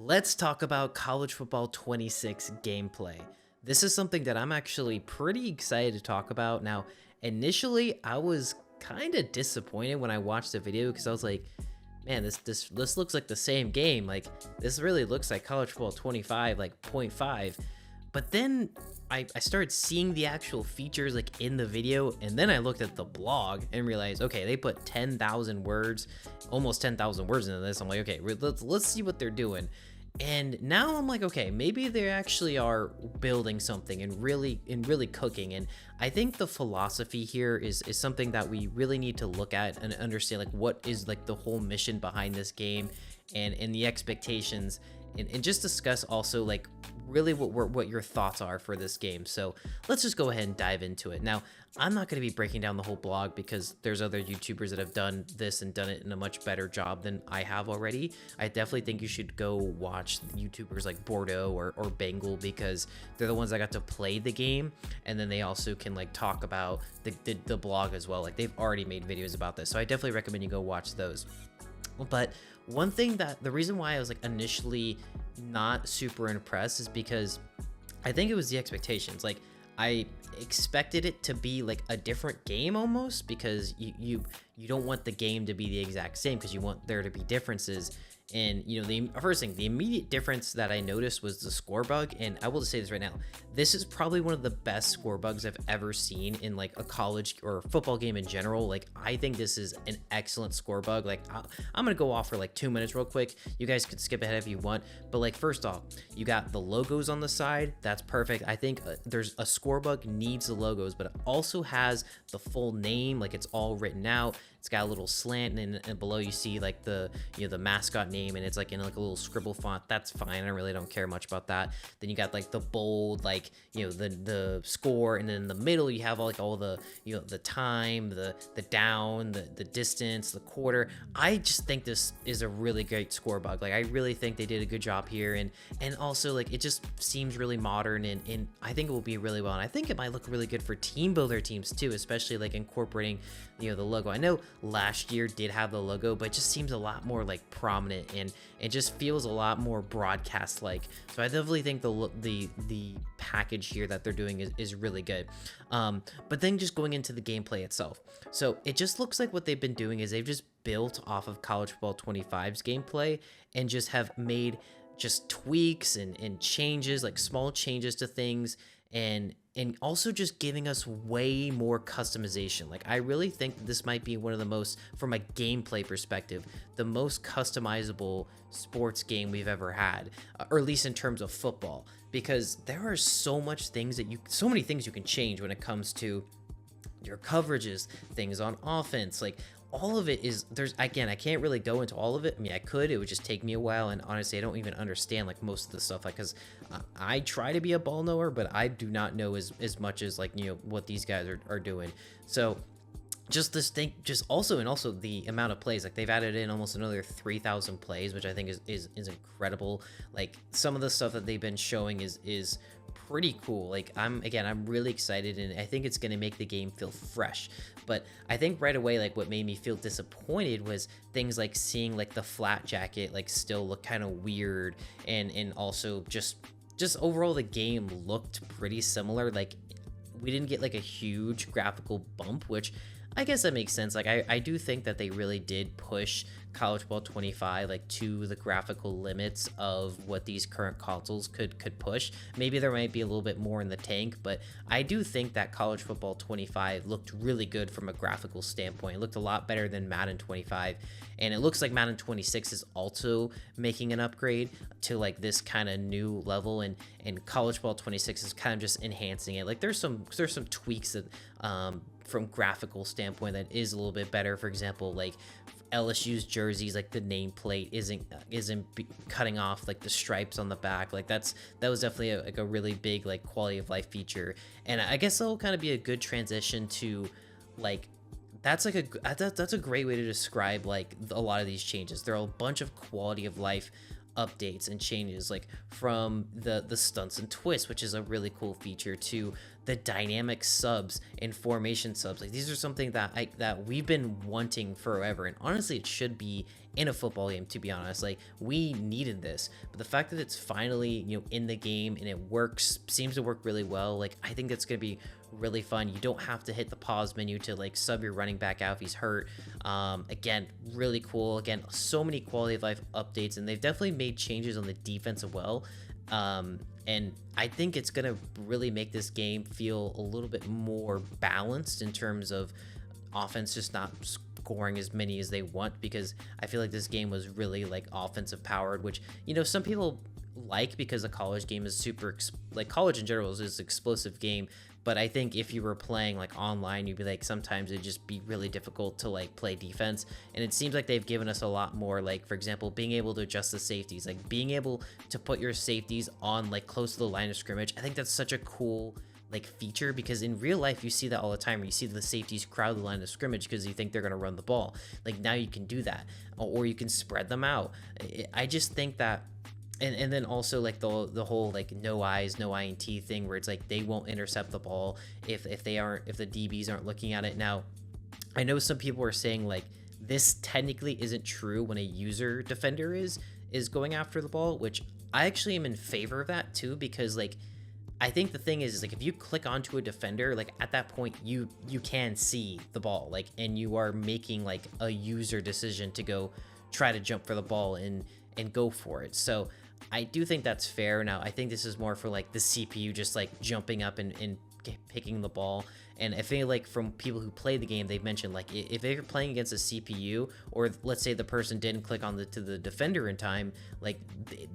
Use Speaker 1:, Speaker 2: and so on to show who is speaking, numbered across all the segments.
Speaker 1: Let's talk about college football 26 gameplay. This is something that I'm actually pretty excited to talk about. Now, initially, I was kind of disappointed when I watched the video because I was like, man, this looks like the same game. Like this really looks like college football 25 like point 0.5. But then I started seeing the actual features like in the video, and then I looked at the blog and realized, okay, they put 10,000 words, almost 10,000 words into this. I'm like, okay, let's see what they're doing. And now I'm like, okay, maybe they actually are building something and really cooking. And I think the philosophy here is something that we really need to look at and understand, like what is like the whole mission behind this game and the expectations, and just discuss also like really what your thoughts are for this game. So let's just go ahead and dive into it. Now, I'm not going to be breaking down the whole blog because there's other YouTubers that have done this and done it in a much better job than I have already. I definitely think you should go watch YouTubers like Bordeaux or Bengal, because they're the ones that got to play the game, and then they also can like talk about the blog as well. Like they've already made videos about this, so I definitely recommend you go watch those. But one thing, that the reason why I was like initially not super impressed is because I think it was the expectations. Like I expected it to be like a different game almost, because you don't want the game to be the exact same, because you want there to be differences. And you know, the first thing, the immediate difference that I noticed was the score bug. And I will just say this right now, this is probably one of the best score bugs I've ever seen in like a college or football game in general. Like I think this is an excellent score bug. Like I'm gonna go off for like 2 minutes real quick. You guys could skip ahead if you want, but like first off, you got the logos on the side. That's perfect. I think there's a score bug needs the logos, but it also has the full name, like it's all written out. It's got a little slant, and below you see like the the mascot name, and it's like in like a little scribble font. That's fine. I really don't care much about that. Then you got like the bold, like the score, and then in the middle you have like all the the time, the down, the distance, the quarter. I just think this is a really great score bug. Like I really think they did a good job here, and also like it just seems really modern, and I think it will be really well. And I think it might look really good for team builder teams too, especially like incorporating the logo. I know last year did have the logo, but it just seems a lot more like prominent, and it just feels a lot more broadcast like. So I definitely think the package here that they're doing is really good. But then just going into the gameplay itself, so it just looks like what they've been doing is they've just built off of college football 25's gameplay and just have made just tweaks and changes, like small changes to things, and also just giving us way more customization. Like I really think this might be one of the most, from a gameplay perspective, the most customizable sports game we've ever had, or at least in terms of football, because there are so many things you can change when it comes to your coverages, things on offense. Like all of it is, there's, again, I can't really go into all of it. I mean, I could, it would just take me a while, and honestly I don't even understand like most of the stuff, like because I try to be a ball knower, but I do not know as much as like what these guys are doing. So just this thing, just also the amount of plays, like they've added in almost another 3,000 plays, which I think is incredible. Like some of the stuff that they've been showing is pretty cool. Like I'm really excited, and I think it's going to make the game feel fresh. But I think right away, like what made me feel disappointed was things like seeing like the flat jacket like still look kind of weird, and also just overall the game looked pretty similar. Like we didn't get like a huge graphical bump, which I guess that makes sense. Like I do think that they really did push college football 25 like to the graphical limits of what these current consoles could push. Maybe there might be a little bit more in the tank, but I do think that college football 25 looked really good from a graphical standpoint. It looked a lot better than Madden 25, and it looks like Madden 26 is also making an upgrade to like this kind of new level, and college football 26 is kind of just enhancing it. Like there's some tweaks that from graphical standpoint that is a little bit better. For example, like LSU's jerseys, like the nameplate isn't cutting off like the stripes on the back. Like that was definitely a really big like quality of life feature. And I guess that'll kind of be a good transition to like, that's a great way to describe like a lot of these changes. There are a bunch of quality of life updates and changes, like from the stunts and twists, which is a really cool feature, to the dynamic subs and formation subs. Like these are something that we've been wanting forever, and honestly it should be in a football game, to be honest. Like, we needed this, but the fact that it's finally, in the game and it works, seems to work really well, like, I think that's going to be really fun. You don't have to hit the pause menu to like sub your running back out if he's hurt. Again, really cool. Again, so many quality of life updates, and they've definitely made changes on the defense as well. And I think it's gonna really make this game feel a little bit more balanced in terms of offense just not scoring as many as they want, because I feel like this game was really like offensive powered, which some people like, because the college game is super like college in general is an explosive game. But I think if you were playing like online, you'd be like, sometimes it'd just be really difficult to like play defense. And it seems like they've given us a lot more, like, for example, being able to adjust the safeties, like being able to put your safeties on like close to the line of scrimmage. I think that's such a cool like feature, because in real life you see that all the time, where you see the safeties crowd the line of scrimmage because you think they're going to run the ball. Like, now you can do that, or you can spread them out. I just think that. And then also like the whole like no eyes, no INT thing, where it's like they won't intercept the ball if the DBs aren't looking at it. Now, I know some people are saying like this technically isn't true when a user defender is going after the ball, which I actually am in favor of that too, because like I think the thing is like if you click onto a defender, like at that point you can see the ball, like, and you are making like a user decision to go try to jump for the ball and go for it. So I do think that's fair. Now, I think this is more for like the CPU just like jumping up and picking the ball. And I feel like from people who play the game, they've mentioned like if they're playing against a CPU, or let's say the person didn't click on to the defender in time, like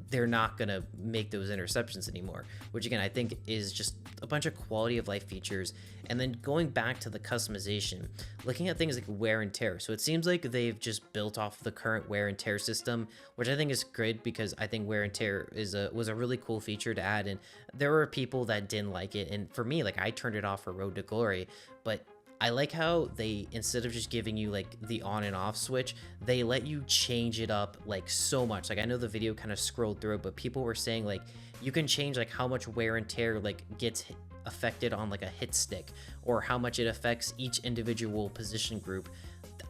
Speaker 1: they're not gonna make those interceptions anymore, which again I think is just a bunch of quality of life features. And then going back to the customization, looking at things like wear and tear, so it seems like they've just built off the current wear and tear system, which I think is good, because I think wear and tear was a really cool feature to add. And there were people that didn't like it, and for me, like, I turned it off for Road to Glory. But I like how they, instead of just giving you like the on and off switch, they let you change it up like so much. Like, I know the video kind of scrolled through it, but people were saying like you can change like how much wear and tear like gets affected on like a hit stick, or how much it affects each individual position group.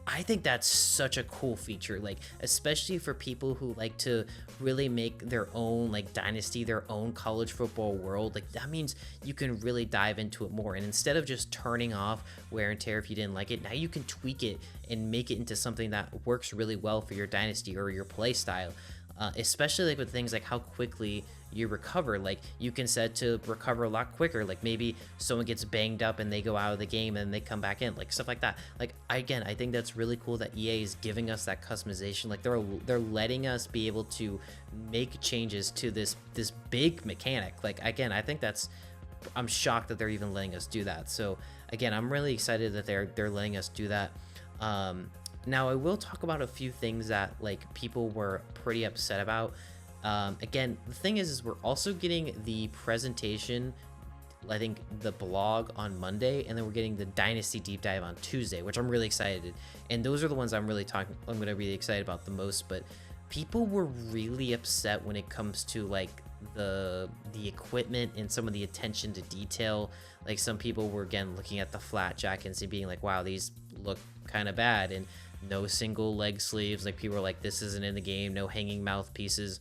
Speaker 1: I think that's such a cool feature, like especially for people who like to really make their own like dynasty, their own college football world. Like, that means you can really dive into it more, and instead of just turning off wear and tear if you didn't like it, now you can tweak it and make it into something that works really well for your dynasty or your play style. Especially like with things like how quickly you recover. Like, you can set to recover a lot quicker. Like, maybe someone gets banged up and they go out of the game and they come back in, like stuff like that. Like, again, I think that's really cool that EA is giving us that customization. Like, they're letting us be able to make changes to this big mechanic. Like, again, I think I'm shocked that they're even letting us do that. So again, I'm really excited that they're letting us do that. Now, I will talk about a few things that like people were pretty upset about. Again, the thing is we're also getting the presentation, I think the blog on Monday, and then we're getting the Dynasty deep dive on Tuesday, which I'm really excited. And those are the ones I'm going to be excited about the most. But people were really upset when it comes to like the equipment and some of the attention to detail. Like, some people were again looking at the flat jackets and being like, wow, these look kind of bad, and no single leg sleeves. Like, people are like, this isn't in the game. No hanging mouthpieces.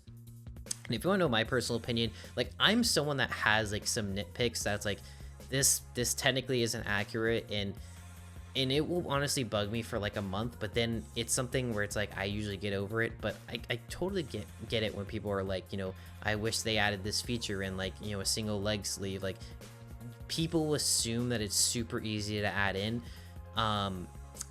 Speaker 1: And if you want to know my personal opinion, like, I'm someone that has like some nitpicks that's like, this technically isn't accurate, and it will honestly bug me for like a month, but then it's something where it's like I usually get over it. But I totally get it when people are like, I wish they added this feature in, like, a single leg sleeve. Like, people assume that it's super easy to add in,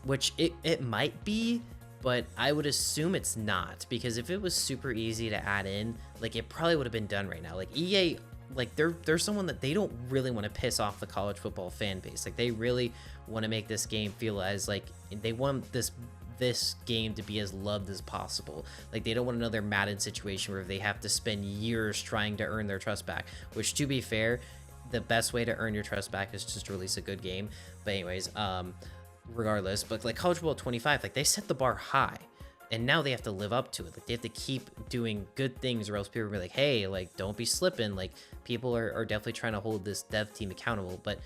Speaker 1: which it might be, but I would assume it's not, because if it was super easy to add in, like, it probably would have been done right now. Like, EA, like, they're someone that they don't really want to piss off the college football fan base. Like, they really want to make this game feel as like they want this game to be as loved as possible. Like, they don't want another Madden situation where they have to spend years trying to earn their trust back, which, to be fair, the best way to earn your trust back is just to release a good game. But anyways, regardless, but like College Football 25, like, they set the bar high, and now they have to live up to it. Like, they have to keep doing good things, or else people will be like, hey, like, don't be slipping. Like, people are definitely trying to hold this dev team accountable. But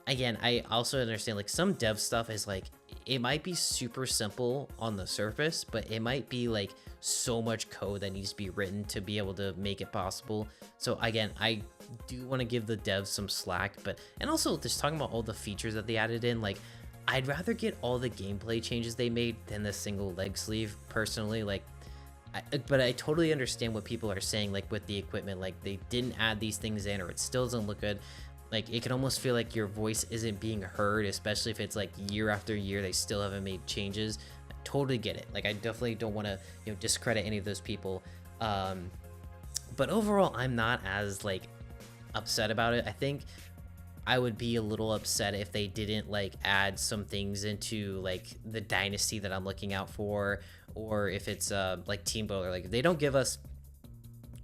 Speaker 1: again, I also understand like some dev stuff is like, it might be super simple on the surface, but it might be like so much code that needs to be written to be able to make it possible. So again, I do want to give the devs some slack, but and also just talking about all the features that they added in, like I'd rather get all the gameplay changes they made than the single leg sleeve personally. Like but I totally understand what people are saying, like with the equipment, like they didn't add these things in or it still doesn't look good. Like it can almost feel like your voice isn't being heard, especially if it's like year after year they still haven't made changes. I totally get it. Like I definitely don't want to, you know, discredit any of those people. But overall, I'm not as like upset about it. I think I would be a little upset if they didn't like add some things into like the dynasty that I'm looking out for, or if it's like team builder. Like if they don't give us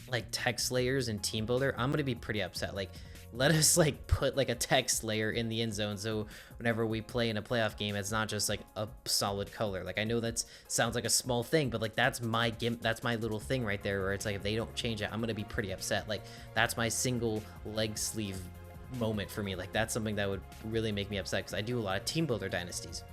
Speaker 1: like text layers in team builder, I'm gonna be pretty upset. Like let us like put like a text layer in the end zone, so whenever we play in a playoff game, it's not just like a solid color. Like I know that sounds like a small thing, but like that's my little thing right there, where it's like if they don't change it, I'm gonna be pretty upset. Like that's my single leg sleeve moment for me. Like that's something that would really make me upset, because I do a lot of team builder dynasties.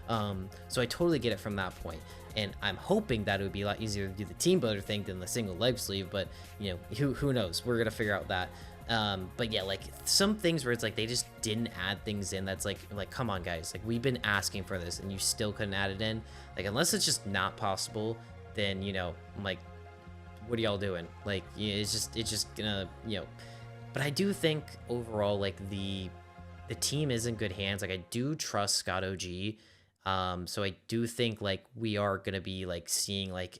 Speaker 1: So I totally get it from that point, and I'm hoping that it would be a lot easier to do the team builder thing than the single leg sleeve, but you know, who knows, we're gonna figure out that. But yeah, like some things where it's like they just didn't add things in, that's like come on guys, like we've been asking for this and you still couldn't add it in. Like unless it's just not possible, then you know, I'm like, what are y'all doing? Like yeah, it's just gonna, you know. But I do think overall, like the team is in good hands. Like I do trust Scott OG. So I do think like we are gonna be like seeing like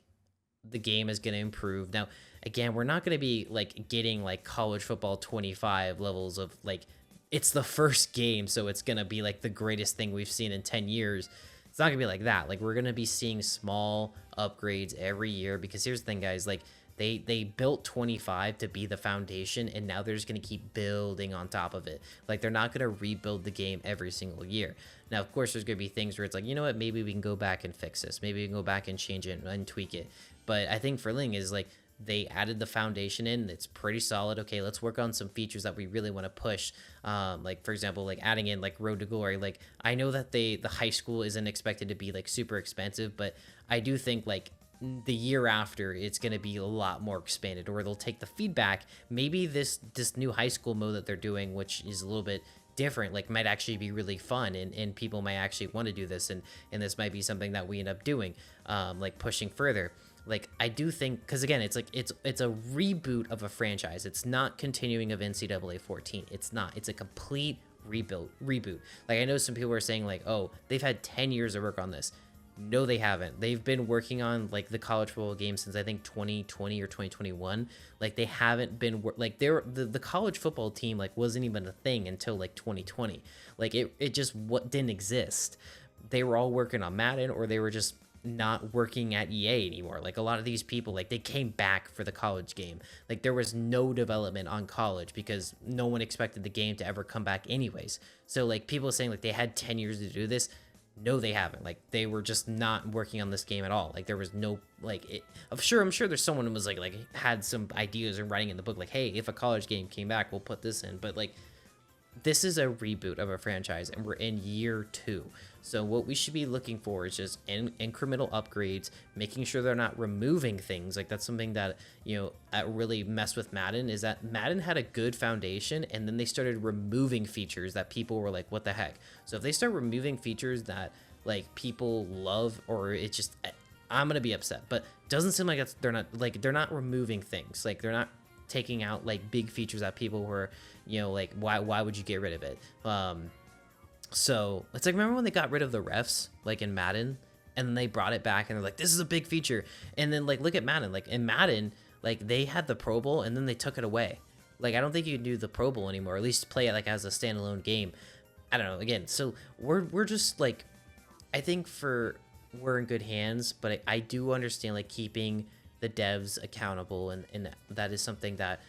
Speaker 1: the game is gonna improve. Now again, we're not gonna be like getting like college football 25 levels of like, it's the first game, so it's gonna be like the greatest thing we've seen in 10 years. It's not gonna be like that. Like we're gonna be seeing small upgrades every year, because here's the thing guys, like they built 25 to be the foundation, and now they're just going to keep building on top of it. Like they're not going to rebuild the game every single year. Now of course there's going to be things where it's like, you know what, maybe we can go back and fix this, maybe we can go back and change it and tweak it. But I think for Ling is like, they added the foundation in, it's pretty solid. Okay, let's work on some features that we really want to push, like for example, like adding in like Road to Glory. Like I know that the high school isn't expected to be like super expensive, but I do think like the year after it's going to be a lot more expanded, or they'll take the feedback. Maybe this new high school mode that they're doing, which is a little bit different, like might actually be really fun, and people might actually want to do this, and this might be something that we end up doing, like pushing further. Like I do think, because again, it's like it's a reboot of a franchise. It's not continuing of NCAA 14. It's not. It's a complete reboot. Like I know some people are saying like, oh, they've had 10 years of work on this. No, they haven't. They've been working on like the college football game since I think 2020 or 2021. Like they haven't been like the college football team like wasn't even a thing until like 2020. Like it just didn't exist. They were all working on Madden, or they were just not working at EA anymore. Like a lot of these people, like they came back for the college game. Like there was no development on college because no one expected the game to ever come back anyways. So like people saying like they had 10 years to do this. No, they haven't. Like they were just not working on this game at all. Like there was no like I'm sure there's someone who was like had some ideas and writing in the book like, hey, if a college game came back, we'll put this in. But like this is a reboot of a franchise, and we're in year 2. So what we should be looking for is just incremental upgrades, making sure they're not removing things. Like that's something that, you know, that really messed with Madden, is that Madden had a good foundation, and then they started removing features that people were like, what the heck? So if they start removing features that like people love, or it just, I'm going to be upset. But doesn't seem like they're not removing things. Like they're not taking out like big features that people were, you know, like why would you get rid of it? So it's like, remember when they got rid of the refs like in Madden, and then they brought it back and they're like, this is a big feature. And then like look at Madden, like in Madden, like they had the Pro Bowl and then they took it away. Like I don't think you can do the Pro Bowl anymore, or at least play it like as a standalone game. I don't know. Again, so we're just like, I think we're in good hands, but I do understand like keeping the devs accountable, and that is something that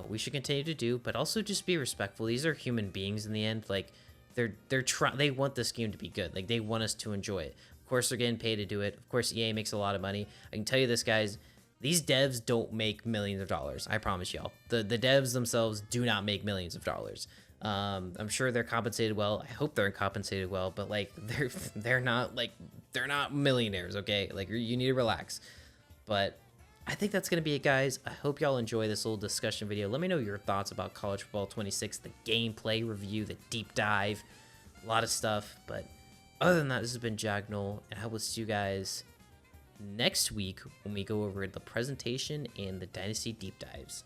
Speaker 1: we should continue to do, but also just be respectful. These are human beings in the end. Like they want this game to be good. Like they want us to enjoy it. Of course they're getting paid to do it. Of course EA makes a lot of money. I can tell you this, guys, these devs don't make millions of dollars. I promise y'all. The devs themselves do not make millions of dollars. I'm sure they're compensated well. I hope they're compensated well, but like they're not like they're not millionaires, okay? Like you need to relax. But I think that's going to be it, guys. I hope y'all enjoy this little discussion video. Let me know your thoughts about College Football 26, the gameplay review, the deep dive, a lot of stuff. But other than that, this has been Jagnol, and I will see you guys next week when we go over the presentation and the Dynasty deep dives.